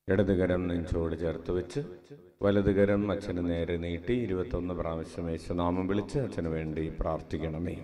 ഇടതുകരം നെഞ്ചോട് ചേർത്ത് വെച്ച് വലതുകരം അച്ഛന് നേരെ നീട്ടി 21 പ്രാവശ്യം യേശുനാമം വിളിച്ച് അച്ഛന് വേണ്ടി പ്രാർത്ഥിക്കണമേ.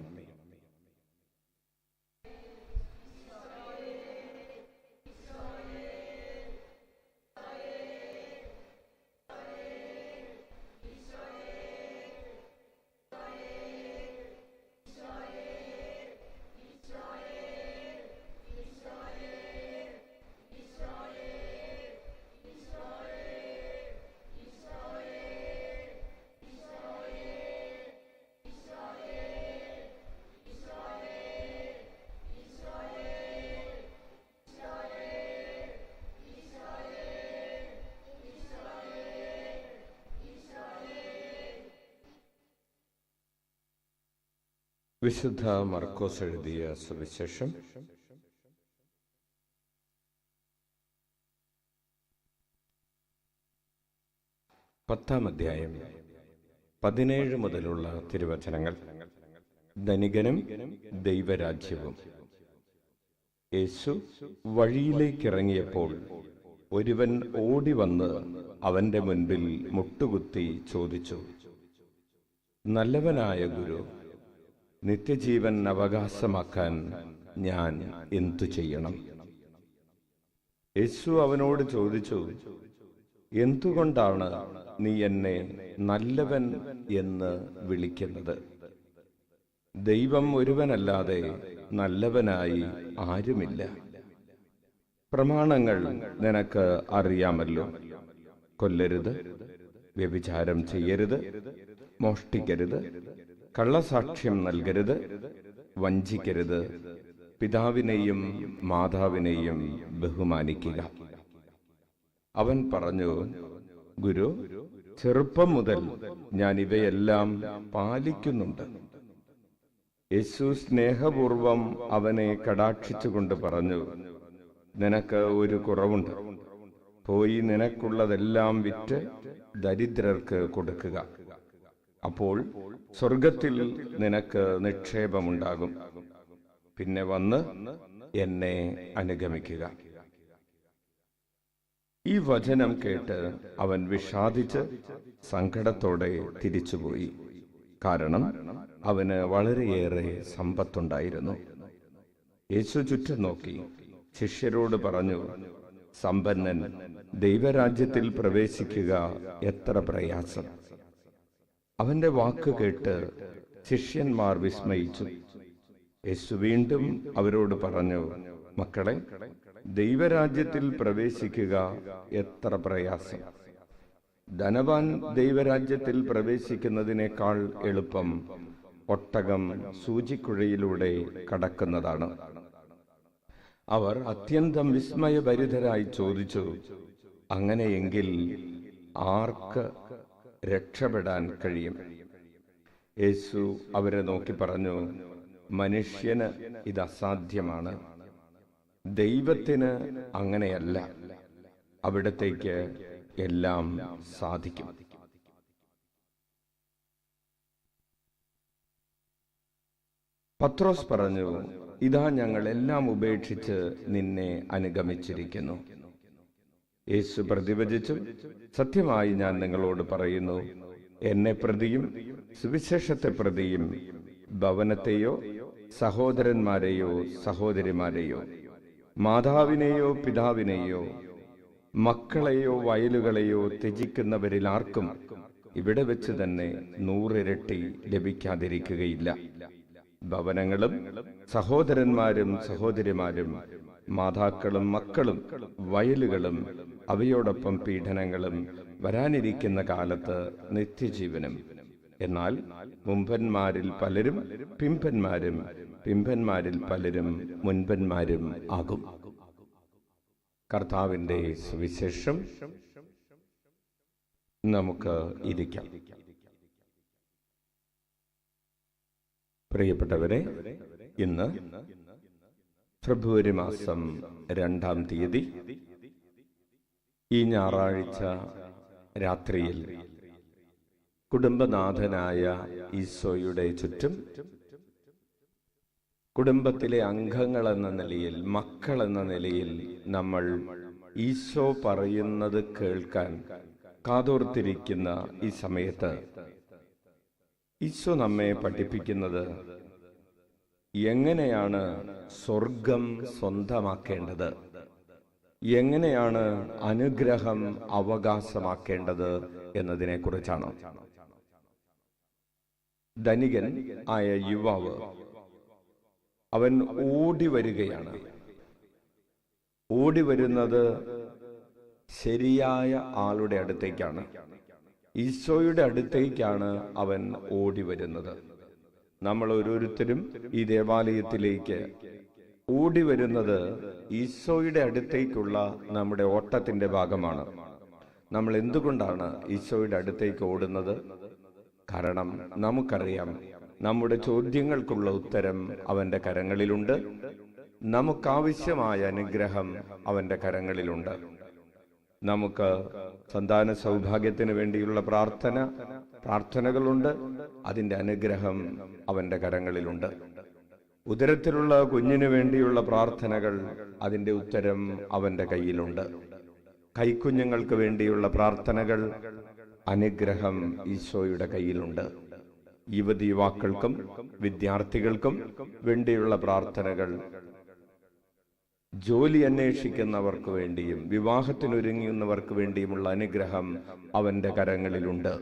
വിശുദ്ധ മർക്കോസ് എഴുതിയ സുവിശേഷം 10-ാം അധ്യായം 17 മുതലുള്ള തിരുവചനങ്ങൾ. ധനികനും ദൈവരാജ്യവും. യേശു വഴിയിലേക്കിറങ്ങിയപ്പോൾ ഒരുവൻ ഓടി വന്ന് അവന്റെ മുൻപിൽ മുട്ടുകുത്തി ചോദിച്ചു, നല്ലവനായ ഗുരു, നിത്യജീവൻ അവകാശമാക്കാൻ ഞാൻ എന്തു ചെയ്യണം? യേശു അവനോട് ചോദിച്ചു, എന്തുകൊണ്ടാണ് നീ എന്നെ നല്ലവൻ എന്ന് വിളിക്കുന്നത്? ദൈവം ഒരുവനല്ലാതെ നല്ലവനായി ആരുമില്ല. പ്രമാണങ്ങൾ നിനക്ക് അറിയാമല്ലോ. കൊല്ലരുത്, വ്യഭിചാരം ചെയ്യരുത്, മോഷ്ടിക്കരുത്, കള്ളസാക്ഷ്യം നൽകരുത്, വഞ്ചിക്കരുത്, പിതാവിനെയും മാതാവിനെയും ബഹുമാനിക്കുക. അവൻ പറഞ്ഞു, ഗുരു, ചെറുപ്പം മുതൽ ഞാൻ ഇവയെല്ലാം പാലിക്കുന്നുണ്ട്. യേശു സ്നേഹപൂർവം അവനെ കടാക്ഷിച്ചുകൊണ്ട് പറഞ്ഞു, നിനക്ക് ഒരു കുറവുണ്ട്. പോയി നിനക്കുള്ളതെല്ലാം വിറ്റ് ദരിദ്രർക്ക് കൊടുക്കുക. അപ്പോൾ സ്വർഗത്തിൽ നിനക്ക് നിക്ഷേപമുണ്ടാകും. പിന്നെ വന്ന് എന്നെ അനുഗമിക്കുക. ഈ വചനം കേട്ട് അവൻ വിഷാദിച്ച് സങ്കടത്തോടെ തിരിച്ചുപോയി. കാരണം അവന് വളരെയേറെ സമ്പത്തുണ്ടായിരുന്നു. യേശു ചുറ്റും നോക്കി ശിഷ്യരോട് പറഞ്ഞു, സമ്പന്നൻ ദൈവരാജ്യത്തിൽ പ്രവേശിക്കുക എത്ര പ്രയാസം. അവന്റെ വാക്ക് കേട്ട് ശിഷ്യന്മാർ വിസ്മയിച്ചു. യേശു വീണ്ടും അവരോട് പറഞ്ഞു, മക്കളെ, ദൈവരാജ്യത്തിൽ പ്രവേശിക്കുക എത്ര പ്രയാസം. ധനവാൻ ദൈവരാജ്യത്തിൽ പ്രവേശിക്കുന്നതിനേക്കാൾ എളുപ്പം ഒട്ടകം സൂചിക്കുഴയിലൂടെ കടക്കുന്നതാണ്. അവർ അത്യന്തം വിസ്മയഭരിതരായി ചോദിച്ചു, അങ്ങനെയെങ്കിൽ ആർക്ക് രക്ഷപ്പെടാൻ കഴിയും? യേശു അവരെ നോക്കി പറഞ്ഞു, മനുഷ്യന് ഇത് അസാധ്യമാണ്, ദൈവത്തിന് അങ്ങനെയല്ല. അവിടത്തേക്ക് എല്ലാം സാധിക്കും. പത്രോസ് പറഞ്ഞു, ഇതാ ഞങ്ങൾ എല്ലാം ഉപേക്ഷിച്ച് നിന്നെ അനുഗമിച്ചിരിക്കുന്നു. യേശു പ്രതിവചിച്ചു, സത്യമായി ഞാൻ നിങ്ങളോട് പറയുന്നു, എന്നെ പ്രതിയും സുവിശേഷത്തെ പ്രതിയും ഭവനത്തെയോ സഹോദരന്മാരെയോ സഹോദരിമാരെയോ മാതാവിനെയോ പിതാവിനെയോ മക്കളെയോ വയലുകളെയോ ത്യജിക്കുന്നവരിൽ ആർക്കും ഇവിടെ വെച്ച് തന്നെ 100 ഇരട്ടി ലഭിക്കാതിരിക്കുകയില്ല. ഭവനങ്ങളും സഹോദരന്മാരും സഹോദരിമാരും മാതാക്കളും മക്കളും വയലുകളും അവയോടൊപ്പം പീഡനങ്ങളും വരാനിരിക്കുന്ന കാലത്ത് നിത്യജീവനും. എന്നാൽ മുമ്പന്മാരിൽ പലരും പിമ്പന്മാരും പിമ്പന്മാരിൽ പലരും മുൻപന്മാരും ആകും. കർത്താവിന്റെ സുവിശേഷം. നമുക്ക് ഇരിക്കാം. പ്രിയപ്പെട്ടവരെ, ഇന്ന് ഫെബ്രുവരി മാസം 2-ാം തീയതി, ഈ ഞായറാഴ്ച രാത്രിയിൽ കുടുംബനാഥനായ ഈശോയുടെ ചുറ്റും കുടുംബത്തിലെ അംഗങ്ങൾ എന്ന നിലയിൽ, മക്കൾ എന്ന നിലയിൽ നമ്മൾ ഈശോ പറയുന്നത് കേൾക്കാൻ കാതോർത്തിരിക്കുന്ന ഈ സമയത്ത് ഈശോ നമ്മെ പഠിപ്പിക്കുന്നത് എങ്ങനെയാണ് സ്വർഗം സ്വന്തമാക്കേണ്ടത്, എങ്ങനെയാണ് അനുഗ്രഹം അവകാശമാക്കേണ്ടത് എന്നതിനെക്കുറിച്ചാണ്. ധനികൻ ആയ യുവാവ് അവൻ ഓടി വരികയാണ്. ഓടി വരുന്നത് ശരിയായ ആളുടെ അടുത്തേക്കാണ്. ഈശോയുടെ അടുത്തേക്കാണ് അവൻ ഓടി വരുന്നത്. നമ്മൾ ഓരോരുത്തരും ഈ ദേവാലയത്തിലേക്ക് ഓടി വരുന്നത് ഈശോയുടെ അടുത്തേക്കുള്ള നമ്മുടെ ഓട്ടത്തിന്റെ ഭാഗമാണ്. നമ്മൾ എന്തുകൊണ്ടാണ് ഈശോയുടെ അടുത്തേക്ക് ഓടുന്നത്? കാരണം നമുക്കറിയാം നമ്മുടെ ചോദ്യങ്ങൾക്കുള്ള ഉത്തരം അവന്റെ കരങ്ങളിലുണ്ട്. നമുക്കാവശ്യമായ അനുഗ്രഹം അവന്റെ കരങ്ങളിലുണ്ട്. നമുക്ക് സന്താന സൗഭാഗ്യത്തിന് വേണ്ടിയുള്ള പ്രാർത്ഥനകളുണ്ട്. അതിന്റെ അനുഗ്രഹം അവന്റെ കരങ്ങളിലുണ്ട്. ഉദരത്തിലുള്ള കുഞ്ഞിനു വേണ്ടിയുള്ള പ്രാർത്ഥനകൾ, അതിന്റെ ഉത്തരം അവന്റെ കയ്യിലുണ്ട്. കൈക്കുഞ്ഞുങ്ങൾക്ക് വേണ്ടിയുള്ള പ്രാർത്ഥനകൾ, അനുഗ്രഹം ഈശോയുടെ കയ്യിലുണ്ട്. യുവതീവാക്കൾക്കും വിദ്യാർത്ഥികൾക്കും വേണ്ടിയുള്ള പ്രാർത്ഥനകൾ, ജോലി അന്വേഷിക്കുന്നവർക്ക് വേണ്ടിയും വിവാഹത്തിനൊരുങ്ങുന്നവർക്ക് വേണ്ടിയുമുള്ള അനുഗ്രഹം അവന്റെ കരങ്ങളിലുണ്ട്.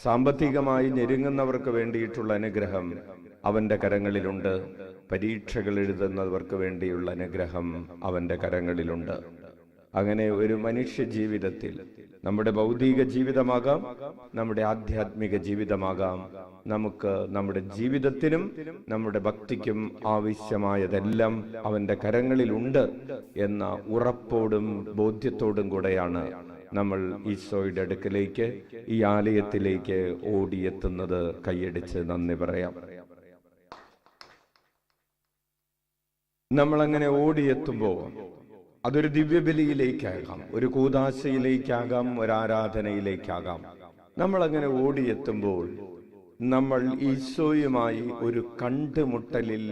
സാമ്പത്തികമായി ഞെരുങ്ങുന്നവർക്ക് വേണ്ടിയിട്ടുള്ള അനുഗ്രഹം അവന്റെ കരങ്ങളിലുണ്ട്. പരീക്ഷകൾ എഴുതുന്നവർക്ക് വേണ്ടിയുള്ള അനുഗ്രഹം അവന്റെ കരങ്ങളിലുണ്ട്. അങ്ങനെ ഒരു മനുഷ്യ ജീവിതത്തിൽ, നമ്മുടെ ഭൗതിക ജീവിതമാകാം, നമ്മുടെ ആധ്യാത്മിക ജീവിതമാകാം, നമുക്ക് നമ്മുടെ ജീവിതത്തിനും നമ്മുടെ ഭക്തിക്കും ആവശ്യമായതെല്ലാം അവന്റെ കരങ്ങളിലുണ്ട് എന്ന ഉറപ്പോടും ബോധ്യത്തോടും കൂടെയാണ് നമ്മൾ ഈശോയുടെ അടുക്കലേക്ക്, ഈ ആലയത്തിലേക്ക് ഓടിയെത്തുന്നത്. കൈയടിച്ച് നന്ദി പറയാം. നമ്മളങ്ങനെ ഓടിയെത്തുമ്പോൾ അതൊരു ദിവ്യബലിയിലേക്കാകാം, ഒരു കൂദാശയിലേക്കാകാം, ഒരു ആരാധനയിലേക്കാകാം. നമ്മളങ്ങനെ ഓടിയെത്തുമ്പോൾ നമ്മൾ ഈശോയുമായി ഒരു കണ്ടുമുട്ടലിൽ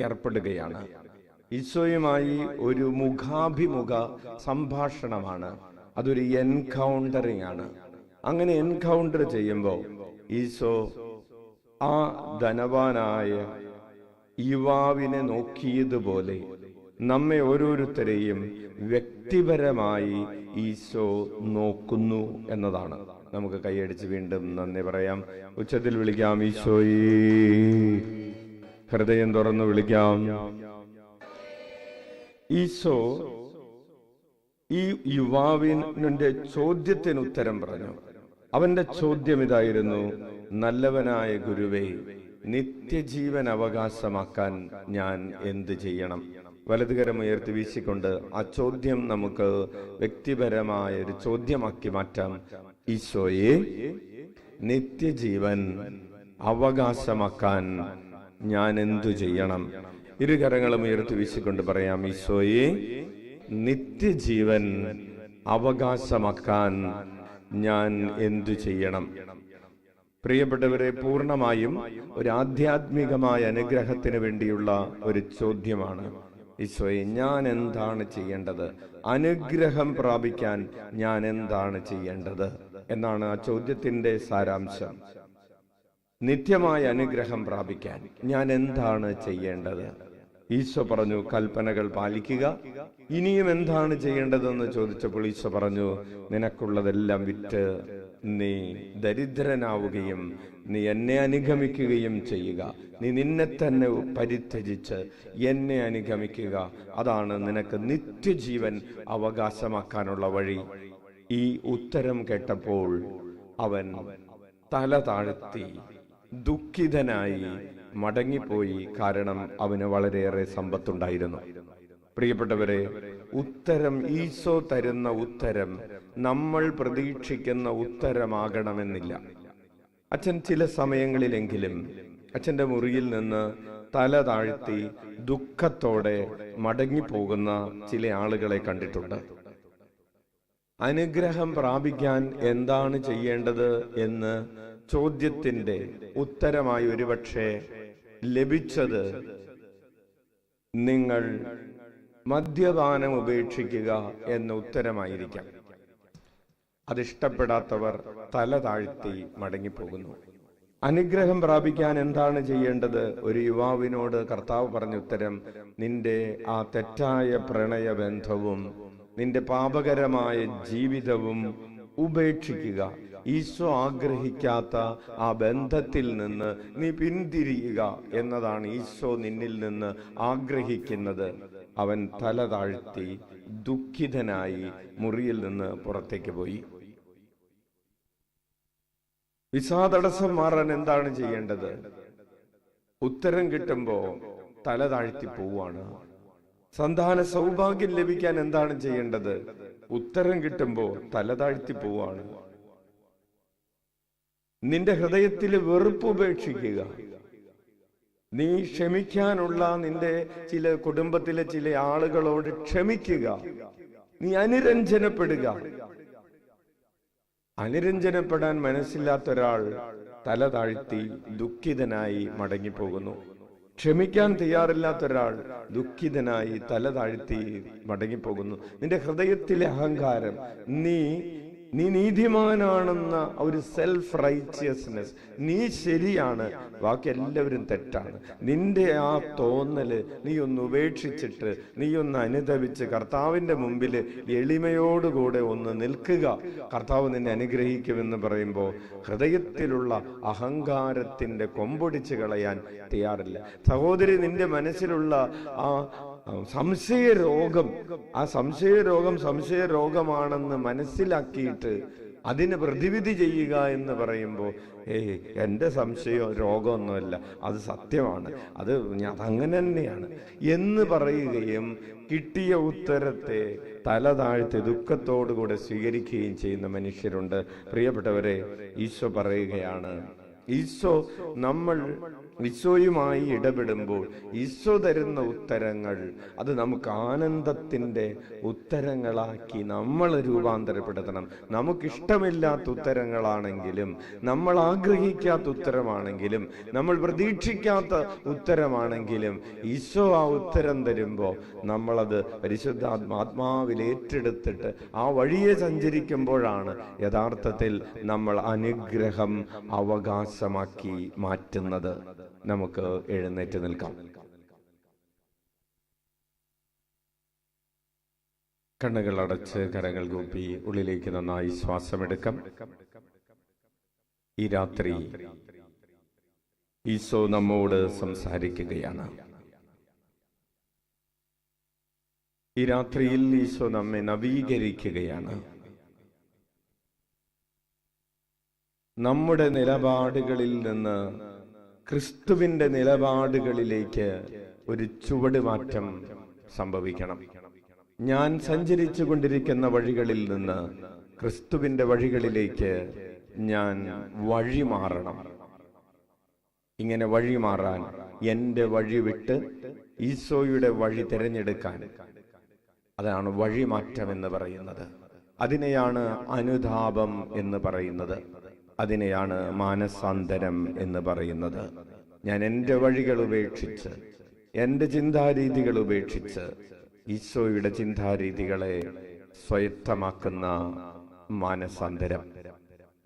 ഏർപ്പെടുകയാണ്. ഈശോയുമായി ഒരു മുഖാഭിമുഖ സംഭാഷണമാണ്. അതൊരു എൻകൗണ്ടറിംഗ് ആണ്. അങ്ങനെ എൻകൗണ്ടർ ചെയ്യുമ്പോൾ ഈശോ ആ ധനവാനായ യുവാവിനെ നോക്കിയതുപോലെ നമ്മെ ഓരോരുത്തരെയും വ്യക്തിപരമായി ഈശോ നോക്കുന്നു എന്നതാണ്. നമുക്ക് കൈയടിച്ച് വീണ്ടും നന്ദി പറയാം. ഉച്ചത്തിൽ വിളിക്കാം, ഈശോയേ. ഹൃദയം തുറന്ന് വിളിക്കാം. ഈശോ ഈ യുവാവിന്റെ ചോദ്യത്തിന് ഉത്തരം പറഞ്ഞു. അവന്റെ ചോദ്യം ഇതായിരുന്നു: നല്ലവനായ ഗുരുവേ, നിത്യജീവൻ അവകാശമാക്കാൻ ഞാൻ എന്ത് ചെയ്യണം? വലതുകരം ഉയർത്തി വീശിക്കൊണ്ട് ആ ചോദ്യം നമുക്ക് വ്യക്തിപരമായ ഒരു ചോദ്യമാക്കി മാറ്റാം. ഈശോയെ, നിത്യജീവൻ അവകാശമാക്കാൻ ഞാൻ എന്തു ചെയ്യണം? ഇരുകരങ്ങളും ഉയർത്തി വീശിക്കൊണ്ട് പറയാം, ഈശോയെ, നിത്യജീവൻ അവകാശമാക്കാൻ ഞാൻ എന്തു ചെയ്യണം? പ്രിയപ്പെട്ടവരെ, പൂർണ്ണമായും ഒരു ആധ്യാത്മികമായ അനുഗ്രഹത്തിന് വേണ്ടിയുള്ള ഒരു ചോദ്യമാണ്. ഈശോയെ, ഞാൻ എന്താണ് ചെയ്യേണ്ടത്? അനുഗ്രഹം പ്രാപിക്കാൻ ഞാൻ എന്താണ് ചെയ്യേണ്ടത് എന്നാണ് ആ ചോദ്യത്തിന്റെ സാരാംശം. നിത്യമായ അനുഗ്രഹം പ്രാപിക്കാൻ ഞാൻ എന്താണ് ചെയ്യേണ്ടത്? ഈശോ പറഞ്ഞു, കൽപ്പനകൾ പാലിക്കുക. ഇനിയും എന്താണ് ചെയ്യേണ്ടതെന്ന് ചോദിച്ചപ്പോൾ ഈശോ പറഞ്ഞു, നിനക്കുള്ളതെല്ലാം വിറ്റ് നീ ദരിദ്രനാവുകയും നീ എന്നെ അനുഗമിക്കുകയും ചെയ്യുക. നീ നിന്നെ തന്നെ പരിത്യജിച്ച് എന്നെ അനുഗമിക്കുക. അതാണ് നിനക്ക് നിത്യജീവൻ അവകാശമാക്കാനുള്ള വഴി. ഈ ഉത്തരം കേട്ടപ്പോൾ അവൻ തല താഴ്ത്തി ദുഃഖിതനായി മടങ്ങിപ്പോയി. കാരണം അവന് വളരെയേറെ സമ്പത്തുണ്ടായിരുന്നു. പ്രിയപ്പെട്ടവരെ, ഉത്തരം, ഈശോ തരുന്ന ഉത്തരം നമ്മൾ പ്രതീക്ഷിക്കുന്ന ഉത്തരമാകണമെന്നില്ല. അച്ഛൻ ചില സമയങ്ങളിലെങ്കിലും അച്ഛന്റെ മുറിയിൽ നിന്ന് തല താഴ്ത്തി ദുഃഖത്തോടെ മടങ്ങിപ്പോകുന്ന ചില ആളുകളെ കണ്ടിട്ടുണ്ട്. അനുഗ്രഹം പ്രാപിക്കാൻ എന്താണ് ചെയ്യേണ്ടത് എന്ന് ചോദ്യത്തിന്റെ ഉത്തരമായി ഒരുപക്ഷെ ലഭിച്ചത് നിങ്ങൾ മദ്യപാനം ഉപേക്ഷിക്കുക എന്ന ഉത്തരമായിരിക്കാം. അതിഷ്ടപ്പെടാത്തവർ തല താഴ്ത്തി മടങ്ങിപ്പോകുന്നു. അനുഗ്രഹം പ്രാപിക്കാൻ എന്താണ് ചെയ്യേണ്ടത്? ഒരു യുവാവിനോട് കർത്താവ് പറഞ്ഞ ഉത്തരം, നിന്റെ ആ തെറ്റായ പ്രണയബന്ധവും നിന്റെ പാപകരമായ ജീവിതവും ഉപേക്ഷിക്കുക. ഈശോ ആഗ്രഹിക്കാത്ത ആ ബന്ധത്തിൽ നിന്ന് നീ പിന്തിരിയുക എന്നതാണ് ഈശോ നിന്നിൽ നിന്ന് ആഗ്രഹിക്കുന്നത്. അവൻ തല താഴ്ത്തി ദുഃഖിതനായി മുറിയിൽ നിന്ന് പുറത്തേക്ക് പോയി. വിസാ തടസ്സം മാറാൻ എന്താണ് ചെയ്യേണ്ടത്? ഉത്തരം കിട്ടുമ്പോ തല താഴ്ത്തി പോവാണ്. സന്താന സൗഭാഗ്യം ലഭിക്കാൻ എന്താണ് ചെയ്യേണ്ടത്? ഉത്തരം കിട്ടുമ്പോ തല താഴ്ത്തി പോവാണ്. നിന്റെ ഹൃദയത്തിലെ വെറുപ്പ് ഉപേക്ഷിക്കുക. നീ ക്ഷമിക്കാനുള്ള നിന്റെ ചില കുടുംബത്തിലെ ചില ആളുകളോട് ക്ഷമിക്കുക. നീ അനുരഞ്ജനപ്പെടുക. അനുരഞ്ജനപ്പെടാൻ മനസ്സില്ലാത്ത ഒരാൾ തല താഴ്ത്തി ദുഃഖിതനായി മടങ്ങിപ്പോകുന്നു. ക്ഷമിക്കാൻ തയ്യാറില്ലാത്ത ഒരാൾ ദുഃഖിതനായി തല താഴ്ത്തി മടങ്ങിപ്പോകുന്നു. നിന്റെ ഹൃദയത്തിലെ അഹങ്കാരം, നീ നീതിമാനാണെന്ന ഒരു സെൽഫ് റൈച്ചിയസ്നെസ്, നീ ശരിയാണ്, ബാക്കി എല്ലാവരും തെറ്റാണ്, നിന്റെ ആ തോന്നല് നീ ഒന്ന് ഉപേക്ഷിച്ചിട്ട് നീ ഒന്ന് അനുതപിച്ച് കർത്താവിന്റെ മുമ്പിൽ എളിമയോടുകൂടെ ഒന്ന് നിൽക്കുക. കർത്താവ് നിന്നെ അനുഗ്രഹിക്കുമെന്ന് പറയുമ്പോൾ ഹൃദയത്തിലുള്ള അഹങ്കാരത്തിന്റെ കൊമ്പൊടിച്ച് കളയാൻ തയ്യാറില്ല. സഹോദരി, നിന്റെ മനസ്സിലുള്ള ആ സംശയരോഗം, ആ സംശയരോഗമാണെന്ന് മനസ്സിലാക്കിയിട്ട് അതിന് പ്രതിവിധി ചെയ്യുക എന്ന് പറയുമ്പോൾ, എൻ്റെ സംശയം രോഗമൊന്നുമല്ല, അത് സത്യമാണ്, അതങ്ങനെ തന്നെയാണ് എന്ന് പറയുകയും കിട്ടിയ ഉത്തരത്തെ തല താഴ്ത്തി ദുഃഖത്തോടുകൂടെ സ്വീകരിക്കുകയും ചെയ്യുന്ന മനുഷ്യരുണ്ട്. പ്രിയപ്പെട്ടവരെ, ഈശോ പറയുകയാണ്, ഈശോയുമായി ഇടപെടുമ്പോൾ ഈശോ തരുന്ന ഉത്തരങ്ങൾ അത് നമുക്ക് ആനന്ദത്തിൻ്റെ ഉത്തരങ്ങളാക്കി നമ്മൾ രൂപാന്തരപ്പെടുത്തണം. നമുക്കിഷ്ടമില്ലാത്ത ഉത്തരങ്ങളാണെങ്കിലും, നമ്മൾ ആഗ്രഹിക്കാത്ത ഉത്തരമാണെങ്കിലും, നമ്മൾ പ്രതീക്ഷിക്കാത്ത ഉത്തരമാണെങ്കിലും ഈശോ ആ ഉത്തരം തരുമ്പോൾ നമ്മളത് പരിശുദ്ധാത്മാവിൽ ഏറ്റെടുത്തിട്ട് ആ വഴിയെ സഞ്ചരിക്കുമ്പോഴാണ് യഥാർത്ഥത്തിൽ നമ്മൾ അനുഗ്രഹം അവകാശമാക്കി മാറ്റുന്നത്. നമുക്ക് എഴുന്നേറ്റ് നിൽക്കാം. കണ്ണുകൾ അടച്ച് കരങ്ങൾ കൂപ്പി ഉള്ളിലേക്ക് നന്നായി ശ്വാസമെടുക്കാം. ഈ രാത്രി ഈശോ നമ്മോട് സംസാരിക്കുകയാണ്. ഈ രാത്രിയിൽ ഈശോ നമ്മെ നവീകരിക്കുകയാണ്. നമ്മുടെ നിലപാടുകളിൽ നിന്ന് ക്രിസ്തുവിന്റെ നിലപാടുകളിലേക്ക് ഒരു ചുവട് മാറ്റം സംഭവിക്കണം. ഞാൻ സഞ്ചരിച്ചു കൊണ്ടിരിക്കുന്ന വഴികളിൽ നിന്ന് ക്രിസ്തുവിന്റെ വഴികളിലേക്ക് ഞാൻ വഴിമാറണം. ഇങ്ങനെ വഴിമാറാൻ, എൻ്റെ വഴി വിട്ട് ഈശോയുടെ വഴി തിരഞ്ഞെടുക്കാൻ, അതാണ് വഴിമാറ്റം എന്ന് പറയുന്നത്. അതിനെയാണ് അനുതാപം എന്ന് പറയുന്നത്. അതിനെയാണ് മാനസാന്തരം എന്ന് പറയുന്നത്. ഞാൻ എൻ്റെ വഴികൾ ഉപേക്ഷിച്ച്, എൻ്റെ ചിന്താരീതികൾ ഉപേക്ഷിച്ച് ഈശോയുടെ ചിന്താരീതികളെ സ്വായത്തമാക്കുന്ന മാനസാന്തരം.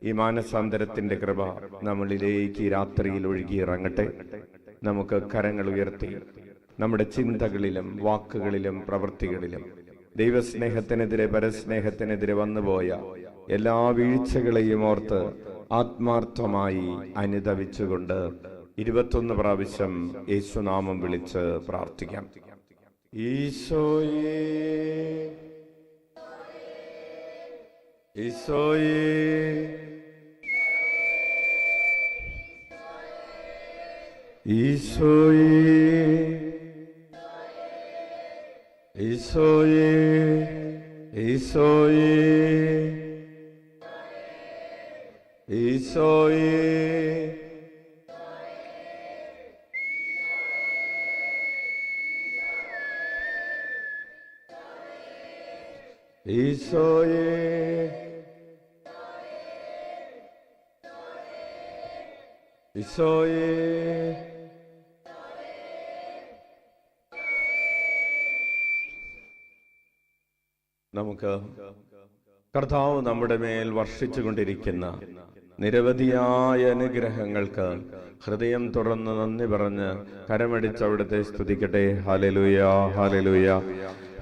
ഈ മാനസാന്തരത്തിന്റെ കൃപ നമ്മളിലേക്ക് രാത്രിയിൽ ഒഴുകിയിറങ്ങട്ടെ. നമുക്ക് കരങ്ങൾ ഉയർത്തി നമ്മുടെ ചിന്തകളിലും വാക്കുകളിലും പ്രവൃത്തികളിലും ദൈവസ്നേഹത്തിനെതിരെ, പരസ്നേഹത്തിനെതിരെ വന്നുപോയ എല്ലാ വീഴ്ചകളെയും ഓർത്ത് ആത്മാർത്ഥമായി അനുതപിച്ചുകൊണ്ട് 21 പ്രാവശ്യം യേശുനാമം വിളിച്ച് പ്രാർത്ഥിക്കാം. ഈശോയേ, ഈശോയേ, ഈശോയേ, ഈശോയേ, ഈശോയേ, ഈശോയേ, ഈശോയേ, ഈശോയേ, നമുക്ക് കർത്താവ് നമ്മുടെ മേൽ വർഷിച്ചു കൊണ്ടിരിക്കുന്ന നിരവധിയായ അനുഗ്രഹങ്ങൾക്ക് ഹൃദയം തുറന്ന് നന്ദി പറഞ്ഞ് കരമടിച്ച് അവിടുത്തെ സ്തുതിക്കട്ടെ. Hallelujah, hallelujah,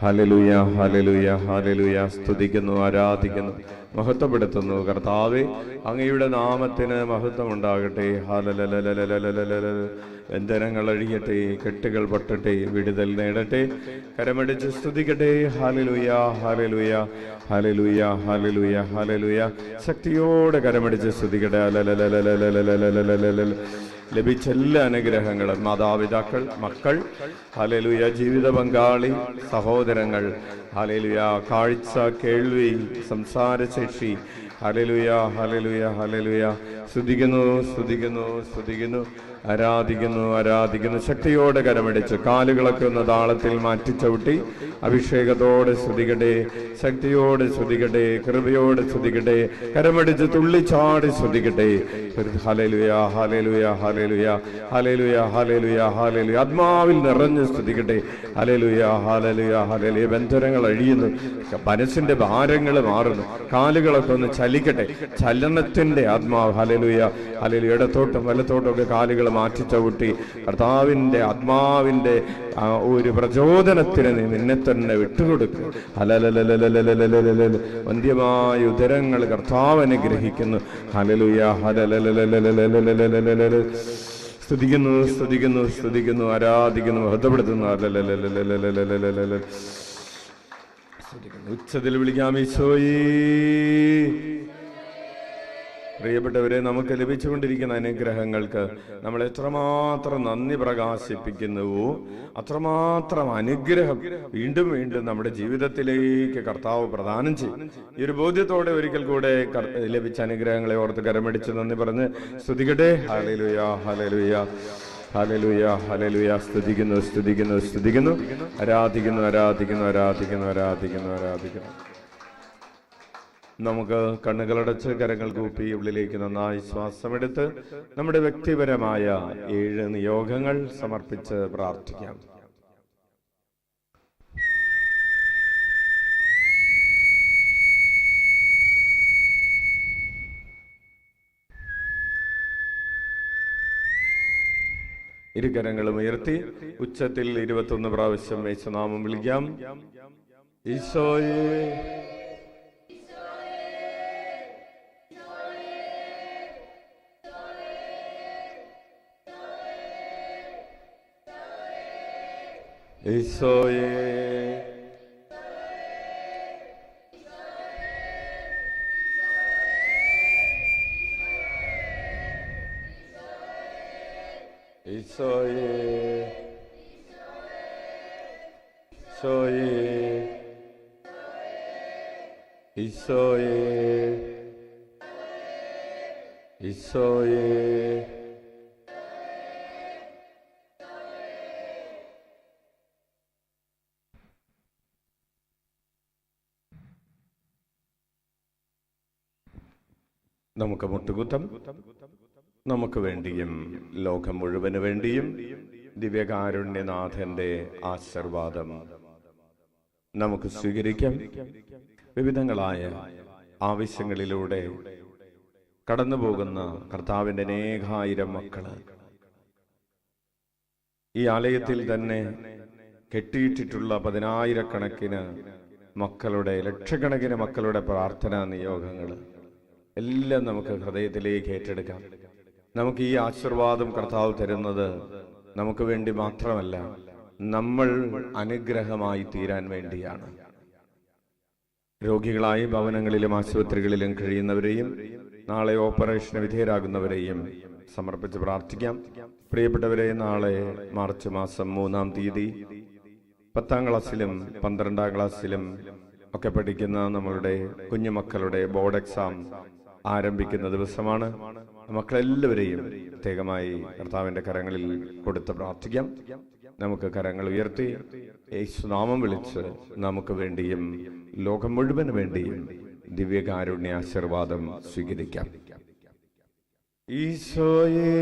hallelujah, hallelujah, hallelujah. സ്തുതിക്കുന്നു, ആരാധിക്കുന്നു, മഹത്വപ്പെടുത്തുന്നു. കർത്താവേ, അങ്ങയുടെ നാമത്തിന് മഹത്വം ഉണ്ടാകട്ടെ. ഹല്ലേലൂയ. ബന്ധനങ്ങൾ അഴിയട്ടെ, കെട്ടുകൾ പൊട്ടട്ടെ, വിടുതൽ നേടട്ടെ. കരമടിച്ച് സ്തുതിക്കട്ടെ. Hallelujah, hallelujah, hallelujah, hallelujah, hallelujah. ശക്തിയോടെ കരമടിച്ച് സ്തുതിക്കട്ടെ. ലഭിച്ച എല്ലാ അനുഗ്രഹങ്ങളും മാതാപിതാക്കൾ, മക്കൾ, ഹല്ലേലൂയ, ജീവിത പങ്കാളി, സഹോദരങ്ങൾ, ഹല്ലേലൂയ, കാഴ്ച, കേൾവി, സംസാരശേഷി, ഹല്ലേലൂയ, ഹല്ലേലൂയ, ഹല്ലേലൂയ. സ്തുതിക്കുന്നു, സ്തുതിക്കുന്നു, സ്തുതിക്കുന്നു, ആരാധിക്കുന്നു, ആരാധിക്കുന്നു. ശക്തിയോടെ കരമടിച്ച് കാലുകളൊക്കെ ഒന്ന് താളത്തിൽ മാറ്റിച്ചവിട്ടി അഭിഷേകത്തോടെ സ്തുതിക്കട്ടെ, ശക്തിയോടെ സ്തുതിക്കട്ടെ, കൃപയോടെ സ്തുതിക്കട്ടെ, കരമടിച്ച് തുള്ളിച്ചാടി സ്തുതിക്കട്ടെ. Hallelujah, hallelujah, hallelujah, hallelujah, hallelujah, hallelujah. ആത്മാവിൽ നിറഞ്ഞ് സ്തുതിക്കട്ടെ. Hallelujah, hallelujah, hallelujah. ബന്ധനങ്ങൾ അഴിയുന്നു, മനസ്സിന്റെ ഭാരങ്ങൾ മാറുന്നു, കാലുകളൊക്കെ ഒന്ന് ചലിക്കട്ടെ. ചലനത്തിന്റെ ആത്മാവ്. Hallelujah, hallelujah. ഇടത്തോട്ടും വലത്തോട്ടും ഒക്കെ കാലുകൾ മാറ്റിച്ചവിട്ടി കർത്താവിന്റെ ആത്മാവിന്റെ ഒരു പ്രചോദനത്തിന് നിന്നെ തന്നെ വിട്ടുകൊടുക്കുക. വന്ധ്യമായ ഉദരങ്ങൾ കർത്താവ് അനുഗ്രഹിക്കുന്നു. Hallelujah, hallelujah. സ്തുതിക്കുന്നു, സ്തുതിക്കുന്നു, സ്തുതിക്കുന്നു, ആരാധിക്കുന്നു, മഹത്വപ്പെടുത്തുന്നു. ഉച്ചത്തിൽ വിളിക്കാം ഈശോയേ. പ്രിയപ്പെട്ടവരെ, നമുക്ക് ലഭിച്ചുകൊണ്ടിരിക്കുന്ന അനുഗ്രഹങ്ങൾക്ക് നമ്മൾ എത്രമാത്രം നന്ദി പ്രകാശിപ്പിക്കുന്നുവോ അത്രമാത്രം അനുഗ്രഹം വീണ്ടും വീണ്ടും നമ്മുടെ ജീവിതത്തിലേക്ക് കർത്താവ് പ്രദാനം ചെയ്യും. ഈ ഒരു ബോധ്യത്തോടെ ഒരിക്കൽ കൂടെ ലഭിച്ച അനുഗ്രഹങ്ങളെ ഓർത്ത് കരമടിച്ച് നന്ദി പറഞ്ഞ് സ്തുതിക്കട്ടെ. Hallelujah, hallelujah, hallelujah, hallelujah. സ്തുതിക്കുന്നു, സ്തുതിക്കുന്നു, സ്തുതിക്കുന്നു, ആരാധിക്കുന്നു, ആരാധിക്കുന്നു, ആരാധിക്കുന്നു, ആരാധിക്കുന്നു, ആരാധിക്കുന്നു. നമുക്ക് കണ്ണുകളടച്ച് കരങ്ങൾ കൂപ്പി ഉള്ളിലേക്ക് നന്നായി ശ്വാസമെടുത്ത് നമ്മുടെ വ്യക്തിപരമായ 7 നിയോഗങ്ങൾ സമർപ്പിച്ച് പ്രാർത്ഥിക്കാം. ഇരുകരങ്ങളും ഉയർത്തി ഉച്ചത്തിൽ 21 പ്രാവശ്യം യേശുനാമം വിളിക്കാം. ഈശോയേ, ഈശോയേ, ഈശോയേ, ഈശോയേ, ഈശോയേ, ഈശോയേ. നമുക്ക് മുട്ടുകുത്തം. നമുക്ക് വേണ്ടിയും ലോകം മുഴുവന് വേണ്ടിയും ദിവ്യകാരുണ്യനാഥന്റെ ആശീർവാദം നമുക്ക് സ്വീകരിക്കാം. വിവിധങ്ങളായ ആവശ്യങ്ങളിലൂടെ കടന്നുപോകുന്ന കർത്താവിന്റെ അനേകായിരം മക്കള് ഈ ആലയത്തിൽ തന്നെ കെട്ടിയിട്ടിട്ടുള്ള 10,000-കണക്കിന് മക്കളുടെ, ലക്ഷക്കണക്കിന് മക്കളുടെ പ്രാർത്ഥനാ നിയോഗങ്ങൾ എല്ലാം നമുക്ക് ഹൃദയത്തിലേക്ക് ഏറ്റെടുക്കാം. നമുക്ക് ഈ ആശീർവാദം കർത്താവ് തരുന്നത് നമുക്ക് വേണ്ടി മാത്രമല്ല, നമ്മൾ അനുഗ്രഹമായി തീരാൻ വേണ്ടിയാണ്. രോഗികളായി ഭവനങ്ങളിലും ആശുപത്രികളിലും കഴിയുന്നവരെയും നാളെ ഓപ്പറേഷന് വിധേയരാകുന്നവരെയും സമർപ്പിച്ച് പ്രാർത്ഥിക്കാം. പ്രിയപ്പെട്ടവരെ, നാളെ മാർച്ച് മാസം 3-ാം തീയതി 10ാം ക്ലാസ്സിലും 12ാം ക്ലാസ്സിലും ഒക്കെ പഠിക്കുന്ന നമ്മളുടെ കുഞ്ഞുമക്കളുടെ ബോർഡ് എക്സാം ആരംഭിക്കുന്ന ദിവസമാണ്. മക്കളെല്ലാവരെയും പ്രത്യേകമായി കർത്താവിന്റെ കരങ്ങളിൽ കൊടുത്ത് പ്രാർത്ഥിക്കാം. നമുക്ക് കരങ്ങൾ ഉയർത്തി യേശുനാമം വിളിച്ച് നമുക്ക് വേണ്ടിയും ലോകം മുഴുവന് വേണ്ടിയും ദിവ്യകാരുണ്യ ആശീർവാദം സ്വീകരിക്കാം. ഈശോയേ,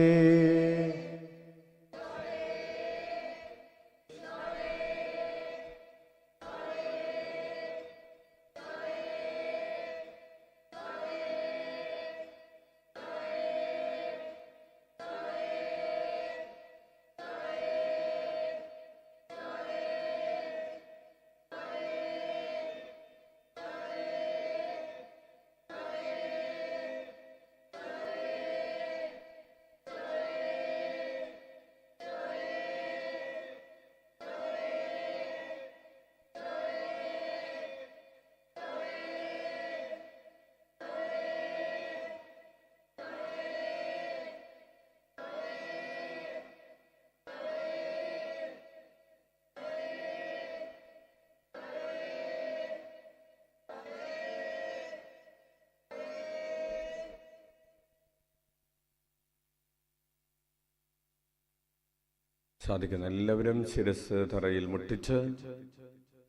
സാധിക്കുന്ന എല്ലാവരും ശിരസ് തറയിൽ മുട്ടിച്ച്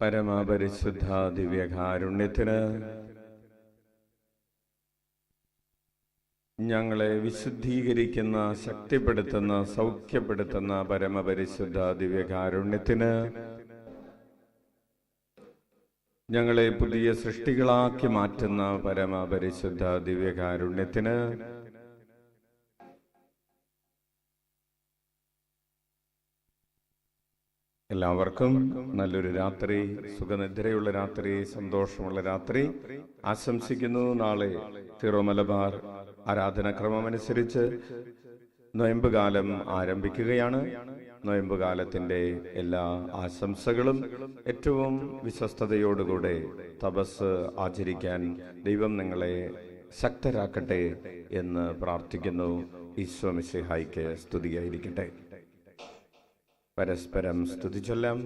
പരമപരിശുദ്ധ ദിവ്യകാരുണ്യത്തിന് ഞങ്ങളെ വിശുദ്ധീകരിക്കുന്ന, ശക്തിപ്പെടുത്തുന്ന, സൗഖ്യപ്പെടുത്തുന്ന പരമപരിശുദ്ധ ദിവ്യകാരുണ്യത്തിന്, ഞങ്ങളെ പുതിയ സൃഷ്ടികളാക്കി മാറ്റുന്ന പരമപരിശുദ്ധ ദിവ്യകാരുണ്യത്തിന്, എല്ലാവർക്കും നല്ലൊരു രാത്രി, സുഖനിദ്രയുള്ള രാത്രി, സന്തോഷമുള്ള രാത്രി ആശംസിക്കുന്നു. നാളെ സിറോ മലബാർ ആരാധനാക്രമമനുസരിച്ച് നൊയമ്പ് കാലം ആരംഭിക്കുകയാണ്. നൊയമ്പ് കാലത്തിന്റെ എല്ലാ ആശംസകളും ഏറ്റവും വിശ്വസ്തയോടുകൂടെ തപസ് ആചരിക്കാൻ ദൈവം നിങ്ങളെ ശക്തരാക്കട്ടെ എന്ന് പ്രാർത്ഥിക്കുന്നു. ഈശോ മിശിഹായ്ക്ക് സ്തുതിയായിരിക്കട്ടെ. പരസ്പരം സ്തുതി ചൊല്ലാം.